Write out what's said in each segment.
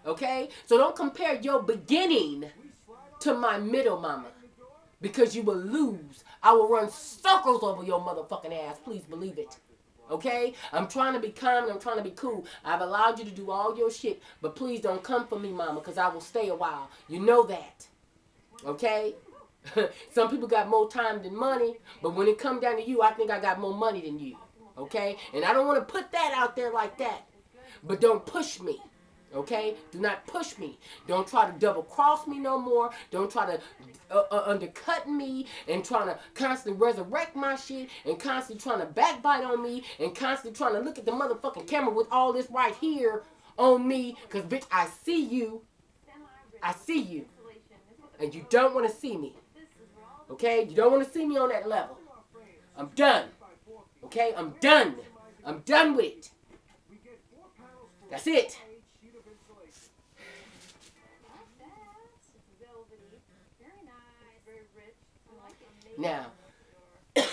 Okay? So don't compare your beginning to my middle, mama. Because you will lose. I will run circles over your motherfucking ass. Please believe it. Okay? I'm trying to be calm and I'm trying to be cool. I've allowed you to do all your shit. But please don't come for me, mama, because I will stay a while. You know that. Okay? Some people got more time than money. But when it comes down to you, I think I got more money than you. Okay? And I don't want to put that out there like that. But don't push me. Okay? Do not push me. Don't try to double cross me no more. Don't try to undercut me and trying to constantly resurrect my shit and constantly trying to backbite on me and constantly trying to look at the motherfucking camera with all this right here on me. Because, bitch, I see you. I see you. And you don't want to see me. Okay? You don't want to see me on that level. I'm done. Okay? I'm done. I'm done with it. That's it. Now, as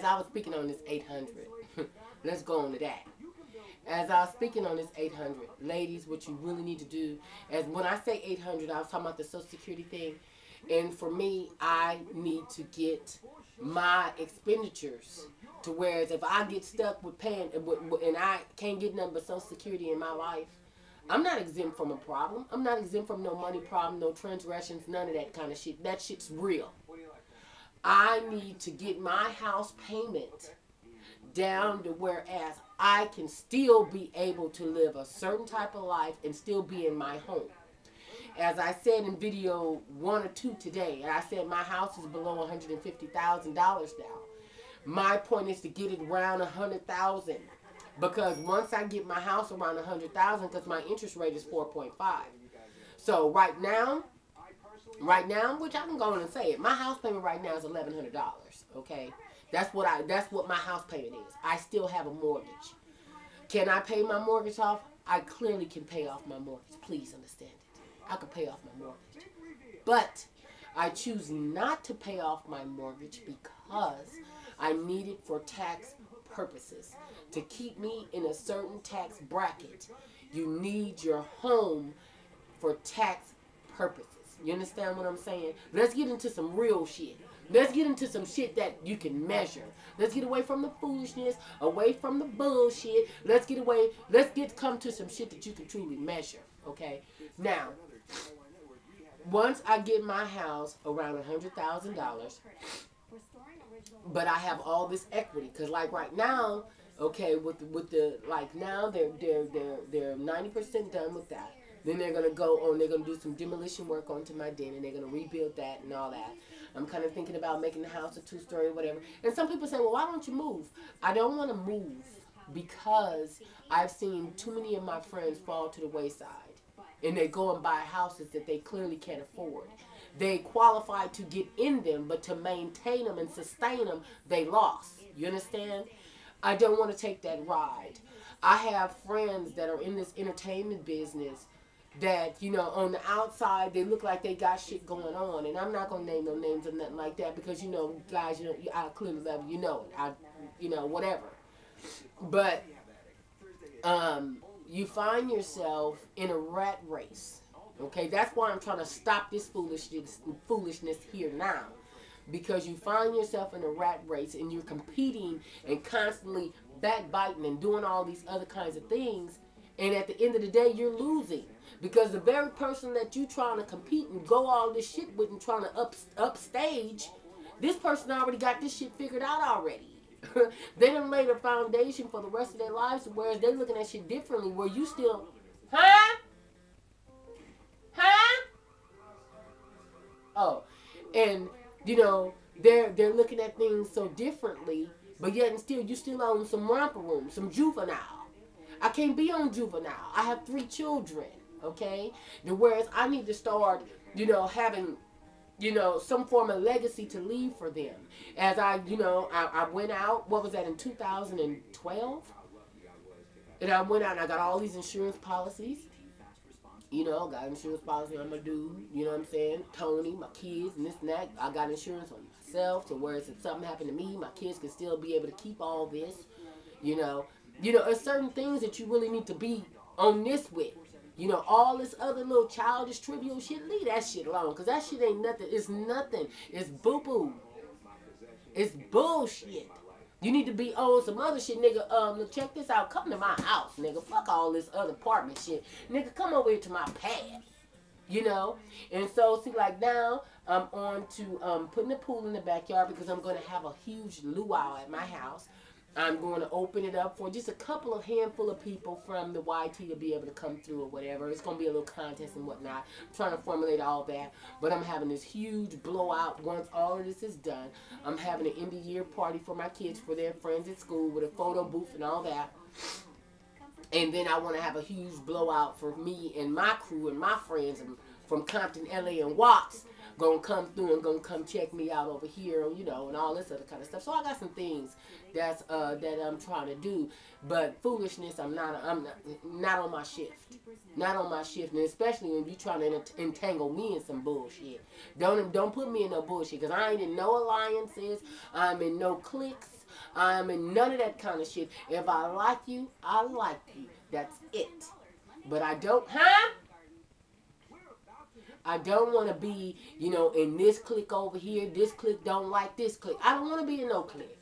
I was speaking on this 800, let's go on to that. As I was speaking on this 800, ladies, what you really need to do, as when I say 800, I was talking about the Social Security thing. And for me, I need to get my expenditures to whereas if I get stuck with paying and I can't get nothing but Social Security in my life, I'm not exempt from a problem. I'm not exempt from no money problem, no transgressions, none of that kind of shit. That shit's real. I need to get my house payment down to whereas I can still be able to live a certain type of life and still be in my home. As I said in video 1 or 2 today, I said my house is below $150,000 now. My point is to get it around $100,000. Because once I get my house around $100,000, because my interest rate is 4.5. So right now, which I can go on and say it, my house payment right now is $1,100. Okay, that's what my house payment is. I still have a mortgage. Can I pay my mortgage off? I clearly can pay off my mortgage. Please understand it. I can pay off my mortgage, but I choose not to pay off my mortgage because I need it for tax purposes. To keep me in a certain tax bracket, you need your home for tax purposes. You understand what I'm saying? Let's get into some real shit. Let's get into some shit that you can measure. Let's get away from the foolishness, away from the bullshit. Let's come to some shit that you can truly measure. Okay? Now, once I get my house around $100,000, but I have all this equity, because like right now, okay, with the like now they're 90% done with that. Then they're gonna go on. They're gonna do some demolition work onto my den, and they're gonna rebuild that and all that. I'm kind of thinking about making the house a 2-story, whatever. And some people say, well, why don't you move? I don't want to move because I've seen too many of my friends fall to the wayside, and they go and buy houses that they clearly can't afford. They qualified to get in them, but to maintain them and sustain them, they lost. You understand? I don't want to take that ride. I have friends that are in this entertainment business that, you know, on the outside, they look like they got shit going on. And I'm not going to name no names or nothing like that because, you know, guys, you know, I clearly love you, know it. You know, whatever. But you find yourself in a rat race. Okay, that's why I'm trying to stop this foolishness here now. Because you find yourself in a rat race and you're competing and constantly backbiting and doing all these other kinds of things. And at the end of the day, you're losing. Because the very person that you trying to compete and go all this shit with and trying to upstage, this person already got this shit figured out already. They done laid a foundation for the rest of their lives, whereas they're looking at shit differently, where you still, huh? Oh, and you know they're looking at things so differently, but yet and still you still own some romper room, some juvenile. I can't be on juvenile. I have 3 children. Okay, whereas I need to start, you know, having, you know, some form of legacy to leave for them. As I went out. What was that, in 2012? And I went out and I got all these insurance policies. You know, got insurance policy on my dude, you know what I'm saying? Tony, my kids, and this and that. I got insurance on myself, to whereas if something happened to me, my kids can still be able to keep all this. You know, there's certain things that you really need to be on this with. You know, all this other little childish, trivial shit, leave that shit alone. Because that shit ain't nothing. It's nothing. It's boo-boo. It's bullshit. You need to be on some other shit, nigga. Look, check this out. Come to my house, nigga. Fuck all this other apartment shit. Nigga, come over here to my pad. You know? And so, see, like now, I'm on to putting a pool in the backyard because I'm going to have a huge luau at my house. I'm going to open it up for just a couple of handful of people from the YT to be able to come through or whatever. It's going to be a little contest and whatnot. I'm trying to formulate all that. But I'm having this huge blowout once all of this is done. I'm having an end of year party for my kids, for their friends at school with a photo booth and all that. And then I want to have a huge blowout for me and my crew and my friends from Compton, LA, and Watts. Gonna come through and gonna come check me out over here, you know, and all this other kind of stuff. So I got some things that I'm trying to do, but foolishness, I'm not on my shift, not on my shift, and especially when you trying to entangle me in some bullshit. Don't put me in no bullshit, because I ain't in no alliances, I'm in no cliques, I'm in none of that kind of shit. If I like you, I like you. That's it. But I don't, I don't want to be, you know, in this clique over here. This clique don't like this clique. I don't want to be in no clique.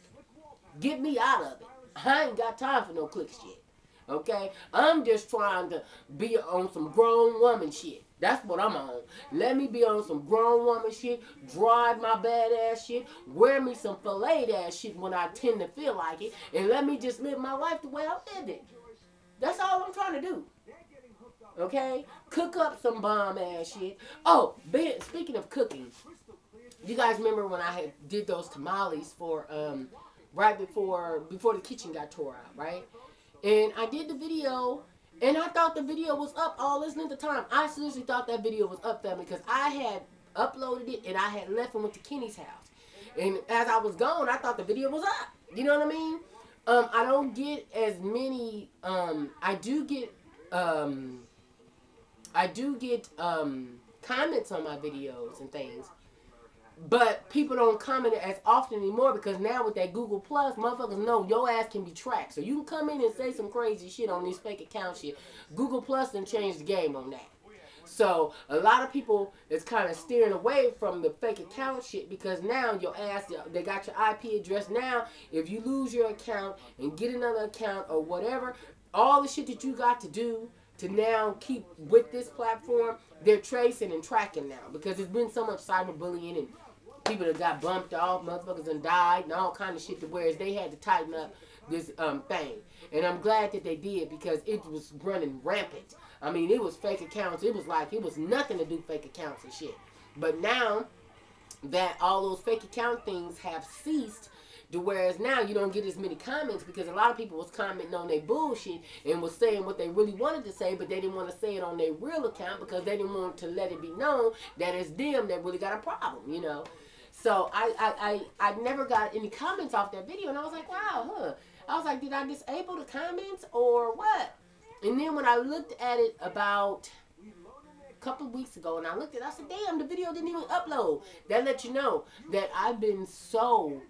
Get me out of it. I ain't got time for no clique shit. Okay? I'm just trying to be on some grown woman shit. That's what I'm on. Let me be on some grown woman shit. Drive my badass shit. Wear me some filleted ass shit when I tend to feel like it. And let me just live my life the way I lived it. That's all I'm trying to do. Okay? Cook up some bomb ass shit. Oh, speaking of cooking, you guys remember when I did those tamales for right before the kitchen got tore out, right? And I did the video, and I thought the video was up all this length of time. I seriously thought that video was up, family, because I had uploaded it and I had left and went to Kenny's house. And as I was gone, I thought the video was up. You know what I mean? I don't get as many. I do get comments on my videos and things, but people don't comment as often anymore because now with that Google Plus, motherfuckers know your ass can be tracked. So you can come in and say some crazy shit on these fake account shit. Google Plus done changed the game on that. So a lot of people is kind of steering away from the fake account shit because now your ass, they got your IP address. Now, if you lose your account and get another account or whatever, all the shit that you got to do to now keep with this platform, they're tracing and tracking now because there's been so much cyberbullying and people that got bumped off, motherfuckers and died and all kind of shit to whereas they had to tighten up this thing. And I'm glad that they did because it was running rampant. I mean, it was fake accounts. It was like, it was nothing to do fake accounts and shit. But now that all those fake account things have ceased, to whereas now you don't get as many comments because a lot of people was commenting on their bullshit and was saying what they really wanted to say, but they didn't want to say it on their real account because they didn't want to let it be known that it's them that really got a problem, you know. So I never got any comments off that video, and I was like, wow, I was like, did I disable the comments or what? And then when I looked at it about a couple of weeks ago, and I looked at it, I said, damn, the video didn't even upload. That let you know that I've been so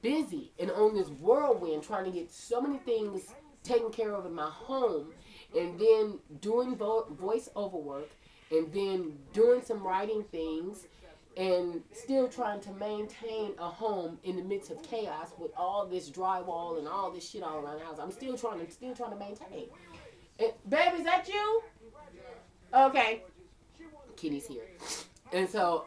busy and on this whirlwind trying to get so many things taken care of in my home, and then doing voiceover work, and then doing some writing things, and still trying to maintain a home in the midst of chaos with all this drywall and all this shit all around the house. I'm still trying to maintain. And, babe, is that you? Okay. Kitty's here. And so,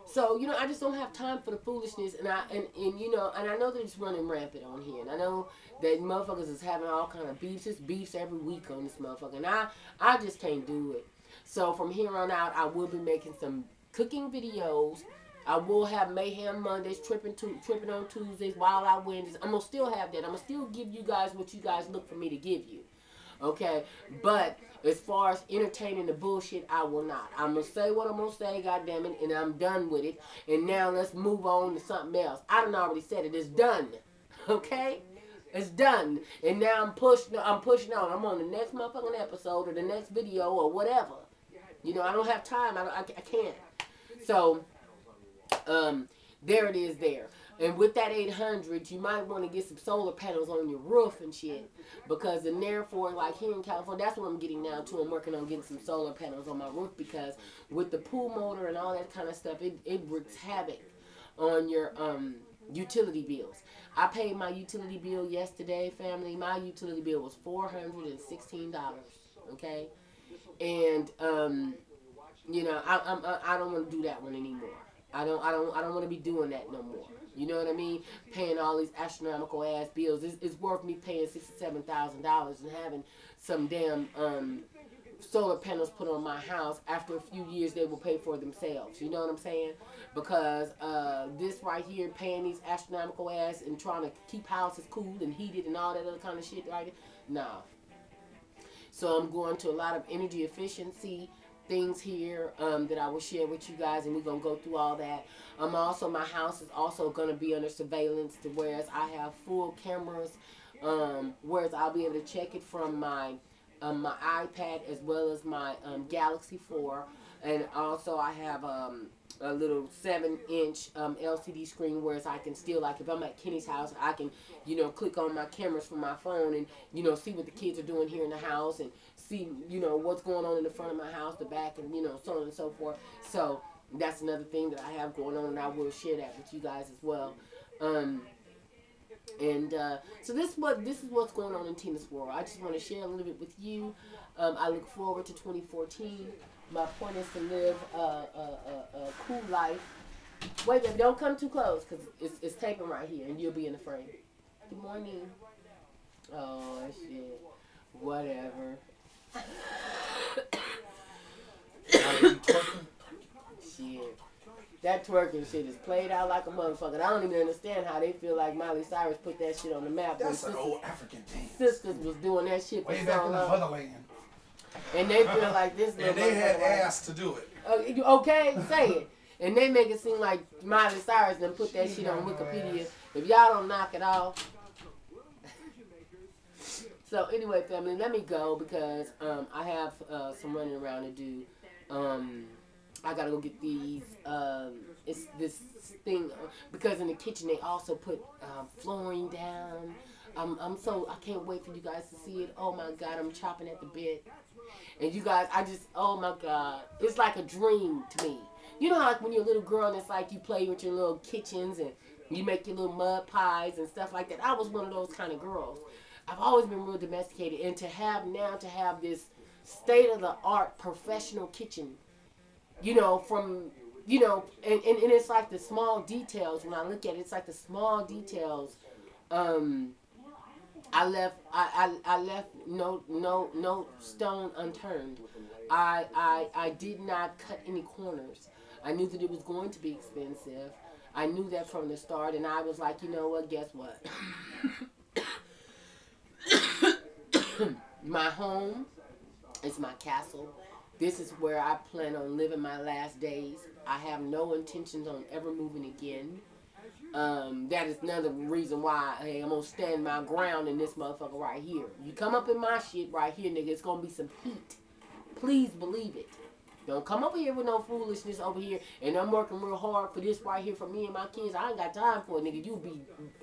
so, you know, I just don't have time for the foolishness, and you know, and I know that it's running rampant on here, and I know that motherfuckers is having all kind of beefs. It's beefs every week on this motherfucker, and I just can't do it. So from here on out, I will be making some cooking videos. I will have Mayhem Mondays, tripping on Tuesdays, Wild Out Wednesdays. I'm going to still have that. I'm going to still give you guys what you guys look for me to give you. Okay? But as far as entertaining the bullshit, I will not. I'm going to say what I'm going to say, goddammit, and I'm done with it. And now let's move on to something else. I done already said it. It's done. Okay? It's done. And now I'm pushing on. I'm on the next motherfucking episode or the next video or whatever. You know, I don't have time. I can't. So, there it is there. And with that 800, you might want to get some solar panels on your roof and shit. Because and therefore, like here in California, that's what I'm getting now too. I'm working on getting some solar panels on my roof because with the pool motor and all that kind of stuff, it wreaks havoc on your utility bills. I paid my utility bill yesterday, family. My utility bill was $416. Okay, and you know, I don't want to do that one anymore. I don't want to be doing that no more. You know what I mean? Paying all these astronomical ass bills. It's worth me paying $67,000 and having some damn solar panels put on my house. After a few years, they will pay for themselves. You know what I'm saying? Because this right here, paying these astronomical ass and trying to keep houses cool and heated and all that other kind of shit, right? Nah. So I'm going to a lot of energy efficiency things here that I will share with you guys, and we're gonna go through all that. Also, my house is also gonna be under surveillance, to whereas I have full cameras, whereas I'll be able to check it from my my iPad as well as my Galaxy 4, and also I have a little 7-inch LCD screen, whereas I can still, like if I'm at Kenny's house, I can, you know, click on my cameras from my phone and, you know, see what the kids are doing here in the house and see, you know, what's going on in the front of my house, the back, and, you know, so on and so forth. So that's another thing that I have going on, and I will share that with you guys as well. So this is what's going on in Tina's world. I just want to share a little bit with you. I look forward to 2014. My point is to live a cool life. Wait, baby, don't come too close because it's taping right here and you'll be in the frame. Good morning. Oh, shit. Whatever. Shit. That twerking shit is played out like a motherfucker. I don't even understand how they feel like Miley Cyrus put that shit on the map. That's an old African thing. Sisters was doing that shit for way so back in the long. motherland. And they feel like this little And they had motherfucker ass to do it. Okay, say it. And they make it seem like Miley Cyrus done put that shit on Wikipedia. If y'all don't knock it off. So anyway, family, let me go because I have some running around to do. I gotta go get these. It's this thing because in the kitchen they also put flooring down. I can't wait for you guys to see it. Oh my God, I'm chopping at the bit. And you guys, oh my God, it's like a dream to me. You know how like when you're a little girl and it's like you play with your little kitchens and you make your little mud pies and stuff like that. I was one of those kind of girls. I've always been real domesticated, and to have this state-of-the-art professional kitchen, you know, from, you know, and it's like the small details. When I look at it, it's like the small details. I left no stone unturned. I did not cut any corners. I knew that it was going to be expensive. I knew that from the start, and I was like, you know what? Guess what? My home is my castle. This is where I plan on living my last days. I have no intentions on ever moving again. That is another reason why, hey, I'm gonna stand my ground in this motherfucker right here. You come up in my shit right here, nigga, it's gonna be some heat. Please believe it. Don't come over here with no foolishness over here, and I'm working real hard for this right here for me and my kids. I ain't got time for it, nigga. You be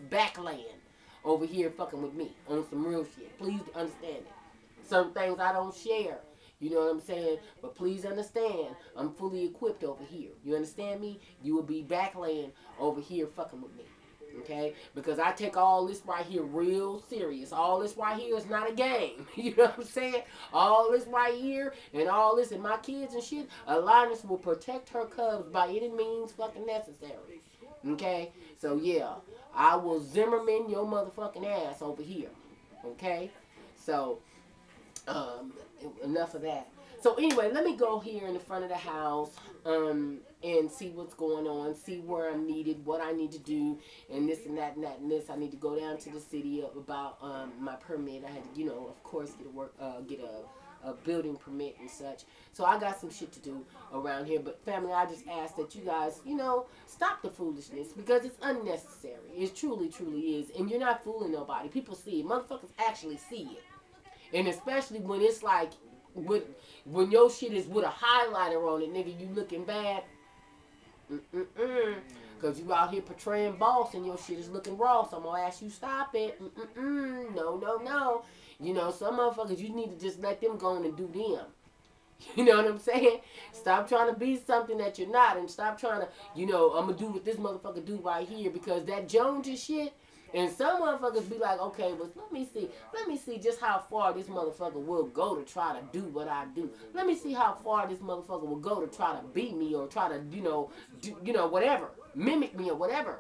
backlaying over here fucking with me on some real shit. Please understand it. Some things I don't share. You know what I'm saying? But please understand, I'm fully equipped over here. You understand me? You will be backlaying over here fucking with me. Okay? Because I take all this right here real serious. All this right here is not a game. You know what I'm saying? All this right here and all this and my kids and shit, Alliance will protect her cubs by any means fucking necessary. Okay? So yeah, I will Zimmerman your motherfucking ass over here. Okay? So, enough of that. So anyway, let me go here in the front of the house and see what's going on, see where I'm needed, what I need to do, and this and that and that and this. I need to go down to the city about my permit. I had to, you know, of course, get a building permit and such. So I got some shit to do around here. But family, I just ask that you guys, you know, stop the foolishness because it's unnecessary. It truly, truly is. And you're not fooling nobody. People see it. Motherfuckers actually see it. And especially when it's like, when your shit is with a highlighter on it, nigga, you looking bad. Because you out here portraying boss and your shit is looking raw. So I'm going to ask you, stop it. No, no, no. You know, some motherfuckers, you need to just let them go on and do them. You know what I'm saying? Stop trying to be something that you're not, and stop trying to, you know, I'm going to do what this motherfucker do right here, because that Jones and shit, and some motherfuckers be like, okay, but let me see just how far this motherfucker will go to try to do what I do. Let me see how far this motherfucker will go to try to beat me or try to, whatever, mimic me or whatever.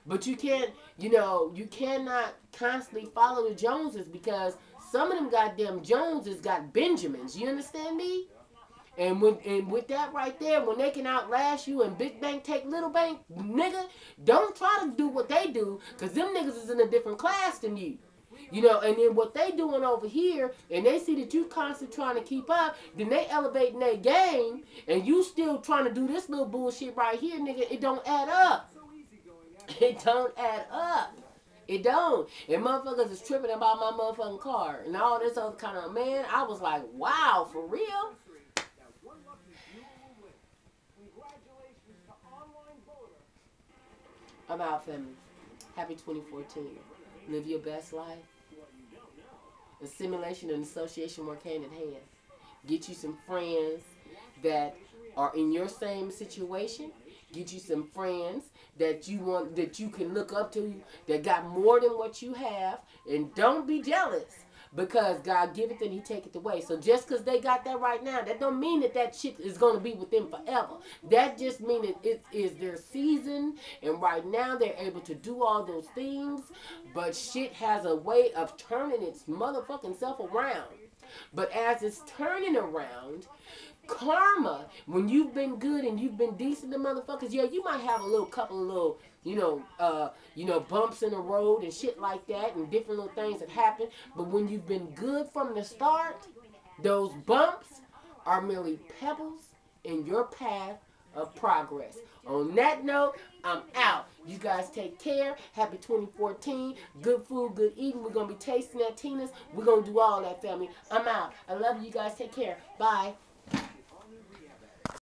But you can't, you cannot constantly follow the Joneses, because some of them goddamn Joneses got Benjamins. You understand me? And with that right there, when they can outlast you and big bank take little bank, nigga, don't try to do what they do, because them niggas is in a different class than you. You know, and then what they doing over here, and they see that you constantly trying to keep up, then they elevating their game, and you still trying to do this little bullshit right here, nigga. It don't add up. It don't add up. It don't. And motherfuckers is tripping about my motherfucking car and all this other kind of, man, I was like, wow, for real? I'm out, family. Happy 2014. Live your best life. Assimilation and association work hand in hand. Get you some friends that are in your same situation. Get you some friends that you can look up to, that got more than what you have, and don't be jealous, because God giveth and He taketh away. So just because they got that right now, that don't mean that shit is going to be with them forever. That just means it is their season, and right now they're able to do all those things, but shit has a way of turning its motherfucking self around. But as it's turning around, karma, when you've been good and you've been decent to motherfuckers, yeah, you might have a couple of little, bumps in the road and shit like that, and different little things that happen. But when you've been good from the start, those bumps are merely pebbles in your path of progress. On that note, I'm out. You guys take care. Happy 2014. Good food, good eating. We're going to be tasting at Tina's. We're going to do all that, family. I'm out. I love you guys. Take care. Bye.